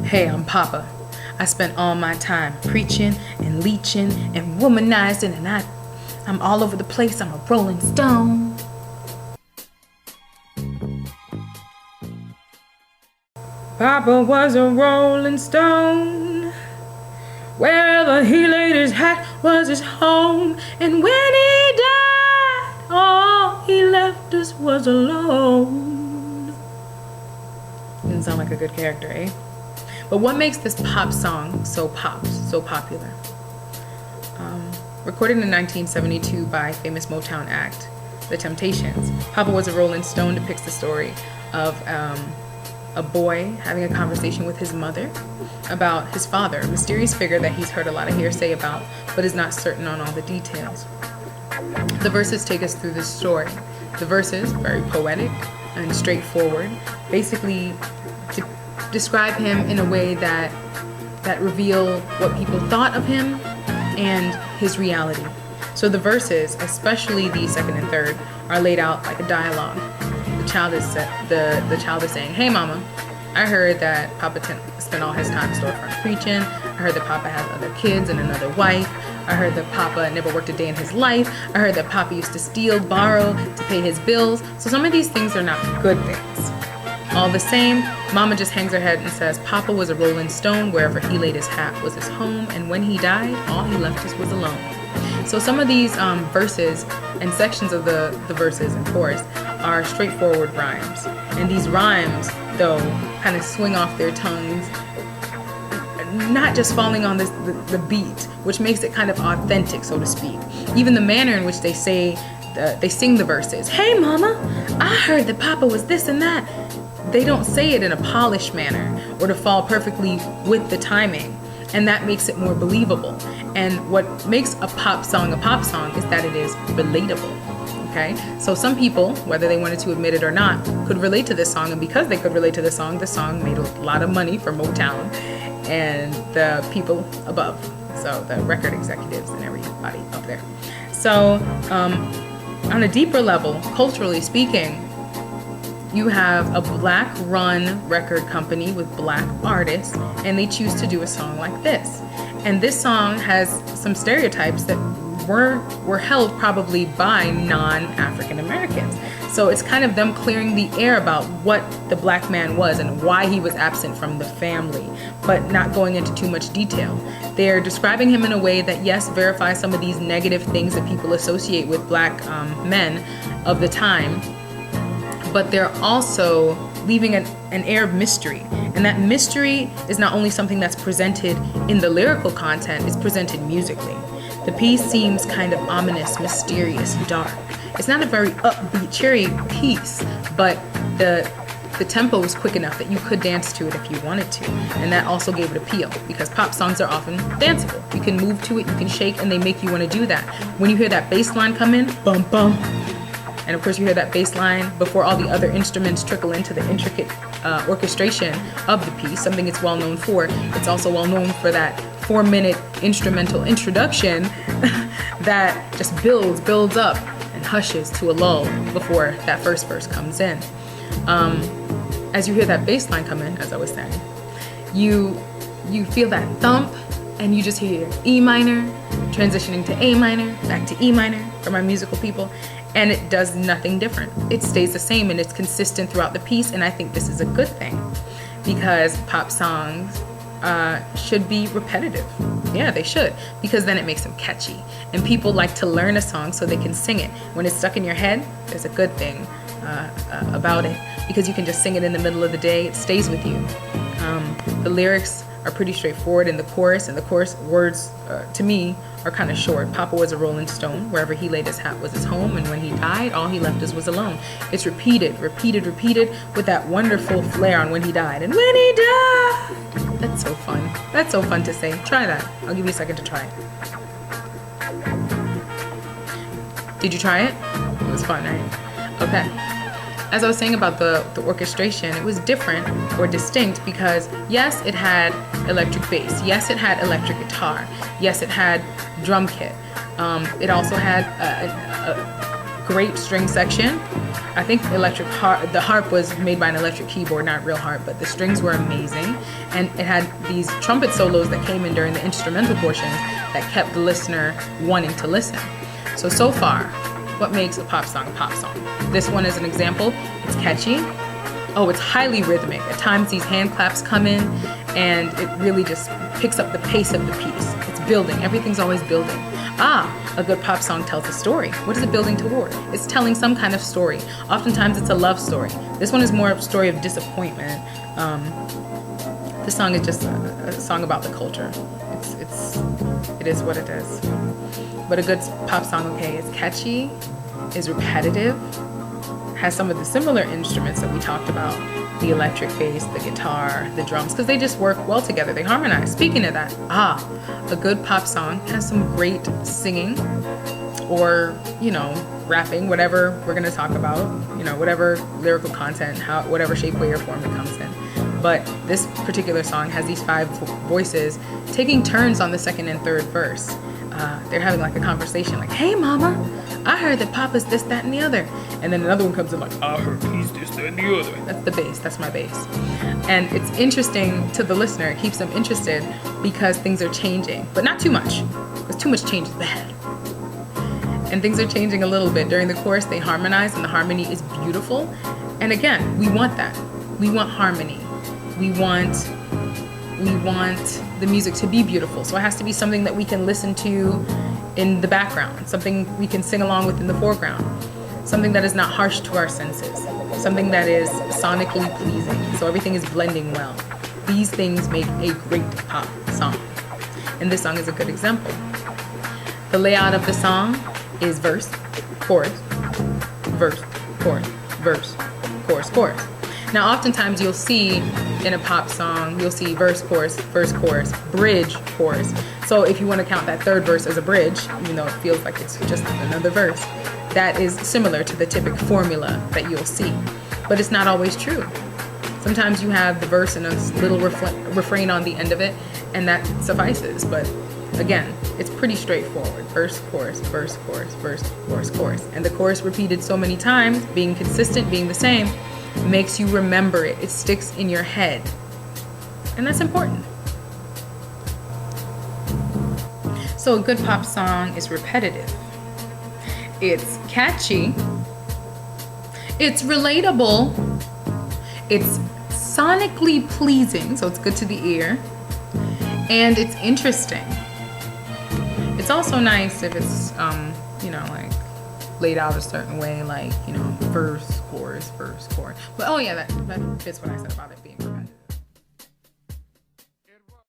Hey, I'm Papa. I spent all my time preaching and leeching and womanizing, and I'm all over the place. I'm a rolling stone. Papa was a rolling stone. Wherever he laid his hat was his home. And when he died, all he left us was alone. Didn't sound like a good character, eh? But what makes this pop song so popular? Recorded in 1972 by famous Motown act, The Temptations, Papa Was a Rolling Stone depicts the story of a boy having a conversation with his mother about his father, a mysterious figure that he's heard a lot of hearsay about, but is not certain on all the details. The verses take us through this story. The verses, very poetic and straightforward, basically describe him in a way that reveal what people thought of him and his reality. So the verses, especially the second and third, are laid out like a dialogue. The child is saying, "Hey mama, I heard that Papa spent all his time storefront preaching. I heard that Papa has other kids and another wife. I heard that Papa never worked a day in his life. I heard that Papa used to steal, borrow to pay his bills." So some of these things are not good things. All the same, Mama just hangs her head and says, "Papa was a rolling stone. Wherever he laid his hat was his home. And when he died, all he left us was alone." So some of these verses and sections of the verses and chorus are straightforward rhymes. And these rhymes, though, kind of swing off their tongues, not just falling on the beat, which makes it kind of authentic, so to speak. Even the manner in which they sing the verses. "Hey mama, I heard that Papa was this and that." They don't say it in a polished manner or to fall perfectly with the timing, and that makes it more believable. And what makes a pop song is that it is relatable. Okay, so some people, whether they wanted to admit it or not, could relate to this song, and because they could relate to the song made a lot of money for Motown and the people above, so the record executives and everybody up there. So on a deeper level, culturally speaking, you have a black-run record company with black artists, and they choose to do a song like this. And this song has some stereotypes that were held probably by non-African Americans. So it's kind of them clearing the air about what the black man was and why he was absent from the family, but not going into too much detail. They're describing him in a way that, yes, verifies some of these negative things that people associate with black men of the time, but they're also leaving an air of mystery. And that mystery is not only something that's presented in the lyrical content, it's presented musically. The piece seems kind of ominous, mysterious, dark. It's not a very upbeat, cheery piece, but the tempo is quick enough that you could dance to it if you wanted to. And that also gave it appeal, because pop songs are often danceable. You can move to it, you can shake, and they make you want to do that. When you hear that bass line come in, bum bum, and of course you hear that bass line before all the other instruments trickle into the intricate orchestration of the piece, something it's well known for. It's also well known for that 4-minute instrumental introduction that just builds up and hushes to a lull before that first verse comes in. As you hear that bass line come in, as I was saying, you feel that thump, and you just hear E minor, transitioning to A minor, back to E minor for my musical people. And it does nothing different. It stays the same and it's consistent throughout the piece, and I think this is a good thing, because pop songs should be repetitive. Yeah, they should, because then it makes them catchy. And people like to learn a song so they can sing it. When it's stuck in your head, there's a good thing about it, because you can just sing it in the middle of the day. It stays with you. The lyrics are pretty straightforward in the chorus, and the chorus words, to me, are kind of short. Papa was a rolling stone. Wherever he laid his hat was his home. And when he died, all he left us was alone. It's repeated with that wonderful flair on when he died. And when he died! That's so fun. That's so fun to say. Try that. I'll give you a second to try it. Did you try it? It was fun, right? Okay. As I was saying about the orchestration, it was different or distinct because, yes, it had electric bass. Yes, it had electric guitar. Yes, it had drum kit. It also had great string section. I think the harp was made by an electric keyboard, not real harp, but the strings were amazing. And it had these trumpet solos that came in during the instrumental portions that kept the listener wanting to listen. So far, what makes a pop song a pop song? This one is an example. It's catchy. Oh, it's highly rhythmic. At times these hand claps come in and it really just picks up the pace of the piece. It's building. Everything's always building. A good pop song tells a story. What is it building toward? It's telling some kind of story. Oftentimes it's a love story. This one is more of a story of disappointment. This song is just a song about the culture. It is what it is. But a good pop song, okay, is catchy, is repetitive, has some of the similar instruments that we talked about, the electric bass, the guitar, the drums, because they just work well together. They harmonize. Speaking of that, a good pop song has some great singing or, rapping, whatever we're going to talk about, whatever lyrical content, whatever shape, way, or form it comes in. But this particular song has these 5 voices taking turns on the second and third verse. They're having like a conversation like, hey mama, I heard that Papa's this, that, and the other. And then another one comes in like, I heard he's this, that, and the other. That's the bass, that's my bass. And it's interesting to the listener, it keeps them interested because things are changing, but not too much, because too much change is bad. And things are changing a little bit. During the chorus, they harmonize and the harmony is beautiful. And again, we want that. We want harmony. We want the music to be beautiful. So it has to be something that we can listen to in the background, something we can sing along with in the foreground, something that is not harsh to our senses, something that is sonically pleasing. So everything is blending well. These things make a great pop song. And this song is a good example. The layout of the song is verse, chorus, verse, chorus, verse, chorus, chorus. Now, oftentimes you'll see in a pop song, you'll see verse, chorus, bridge, chorus. So if you want to count that third verse as a bridge, even though it feels like it's just another verse, that is similar to the typical formula that you'll see. But it's not always true. Sometimes you have the verse and a little refrain on the end of it, and that suffices. But again, it's pretty straightforward. Verse, chorus, verse, chorus, verse, chorus, chorus. And the chorus repeated so many times, being consistent, being the same, makes you remember it. It sticks in your head. And that's important. So a good pop song is repetitive. It's catchy. It's relatable. It's sonically pleasing, so it's good to the ear. And it's interesting. It's also nice if it's, like laid out a certain way, like, verse, chorus, verse, chorus. But oh yeah, that fits what I said about it being